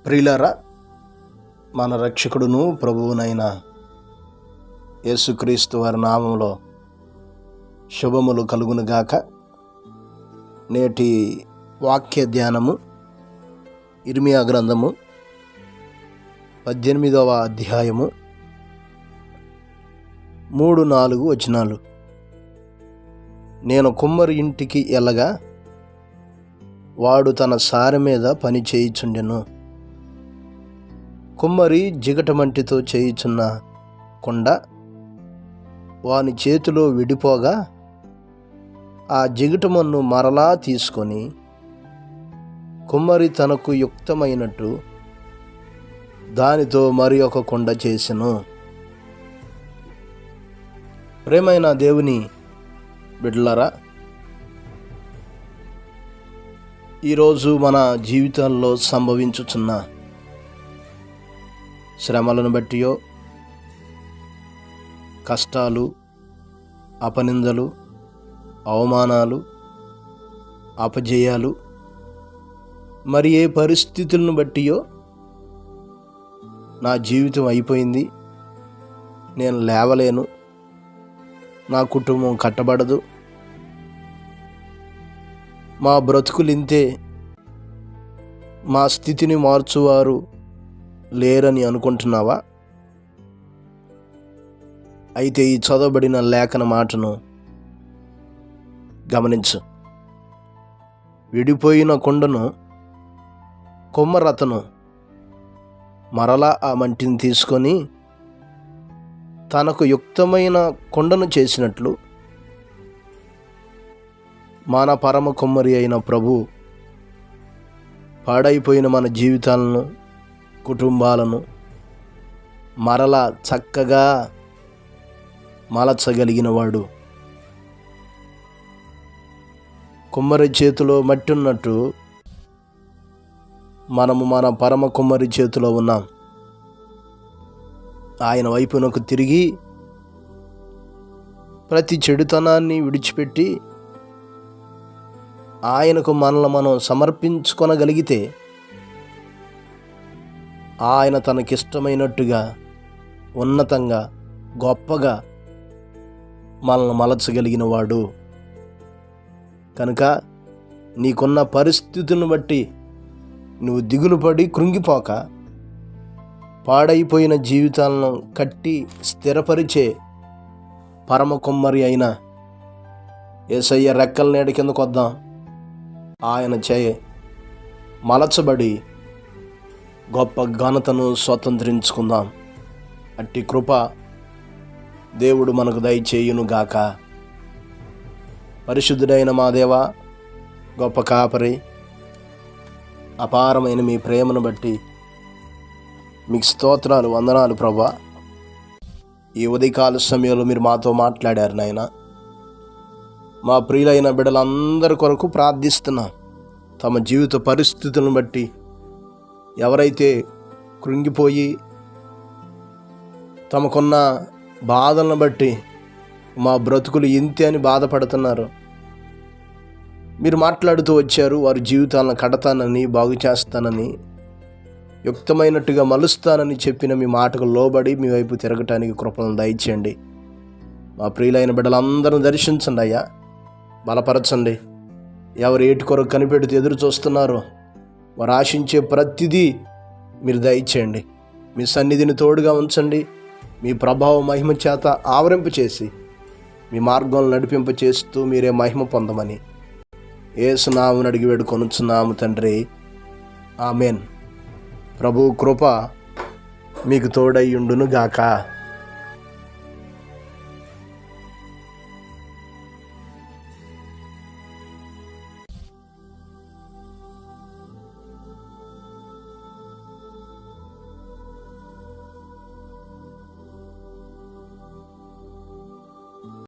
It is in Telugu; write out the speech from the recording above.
ప్రియులారా, మన రక్షకుడును ప్రభువునైన యేసుక్రీస్తు వారి నామములో శుభములు కలుగునుగాక. నేటి వాక్య ధ్యానము ఇర్మియా గ్రంథము 18వ అధ్యాయము 3-4 వచనాలు. నేను కుమ్మరి ఇంటికి వెళ్ళగా వాడు తన సారె మీద పని చేయుచుండెను. కుమ్మరి జిగటమంటితో చేయుచున్న కొండ వాని చేతిలో విడిపోగా ఆ జిగటమన్ను మరలా తీసుకొని కుమ్మరి తనకు యుక్తమైనట్టు దానితో మరి ఒక కొండ చేసెను. ప్రేమైన దేవుని బిడ్డలారా, ఈరోజు మన జీవితాల్లో సంభవించుచున్న శ్రమలను బట్టియో, కష్టాలు, అపనిందలు, అవమానాలు, అపజయాలు, మరి ఏ పరిస్థితులను బట్టియో నా జీవితం అయిపోయింది, నేను లేవలేను, నా కుటుంబం కట్టబడదు, మా బ్రతుకులింతే, మా స్థితిని మార్చువారు లేరని అనుకుంటున్నావా? అయితే ఈ చదవబడిన లేఖన మాటను గమనించు. విడిపోయిన కొండను కొమ్మరతను మరలా ఆ మంటిని తీసుకొని తనకు యుక్తమైన కొండను చేసినట్లు మన పరమ కుమ్మరి అయిన ప్రభు పాడైపోయిన మన జీవితాలను, కుటుంబాలను మరలా చక్కగా మలచగలిగిన వాడు. కుమ్మరి చేతిలో మట్టి ఉన్నట్టు మనము మన పరమ కుమ్మరి చేతిలో ఉన్నాం. ఆయన వైపునకు తిరిగి ప్రతి చెడుతనాన్ని విడిచిపెట్టి ఆయనకు మనల్ని మనం సమర్పించుకొనగలిగితే ఆయన తనకిష్టమైనట్టుగా ఉన్నతంగా గొప్పగా మనల్ని మలచగలిగిన వాడు. కనుక నీకున్న పరిస్థితులను బట్టి నువ్వు దిగులు పడి కృంగిపోక, పాడైపోయిన జీవితాలను కట్టి స్థిరపరిచే పరమ కుమ్మరి అయిన యేసయ్య రెక్కల నీడ కిందకు వద్దాం. ఆయన చేయ మలచబడి గొప్ప ఘనతను స్వతంత్రించుకుందాం. అట్టి కృప దేవుడు మనకు దయచేయునుగాక. పరిశుద్ధుడైన మా దేవా, గొప్ప కాపరి, అపారమైన మీ ప్రేమను బట్టి మీకు స్తోత్రాలు, వందనాలు ప్రభా. ఈ ఉదయకాల సమయంలో మీరు మాతో మాట్లాడారు నాయన. మా ప్రియులైన బిడ్డలందరి కొరకు ప్రార్థిస్తున్నాం. తమ జీవిత పరిస్థితులను బట్టి ఎవరైతే కృంగిపోయి తమకున్న బాధలను బట్టి మా బ్రతుకులు ఇంతే అని బాధపడుతున్నారు, మీరు మాట్లాడుతూ వచ్చారు. వారి జీవితాలను కడతానని, బాగు చేస్తానని, యుక్తమైనట్టుగా మలుస్తానని చెప్పిన మీ మాటకు లోబడి మీ వైపు తిరగటానికి కృపను దయచేయండి. మా ప్రియులైన బిడ్డలందరూ దర్శించండి అయ్యా, బలపరచండి. ఎవరు ఏటి కొరకు కనిపెడుతూ ఎదురు చూస్తున్నారో వారు ఆశించే ప్రతిదీ మీరు దయచేయండి. మీ సన్నిధిని తోడుగా ఉంచండి. మీ ప్రభావ మహిమ చేత ఆవరింప చేసి మీ మార్గంలో నడిపింప చేస్తూ మీరే మహిమ పొందమని యేసు నామమున అడిగి వేడుకొనుచున్నాము తండ్రి, ఆమేన్. ప్రభు కృప మీకు తోడై ఉండును గాక.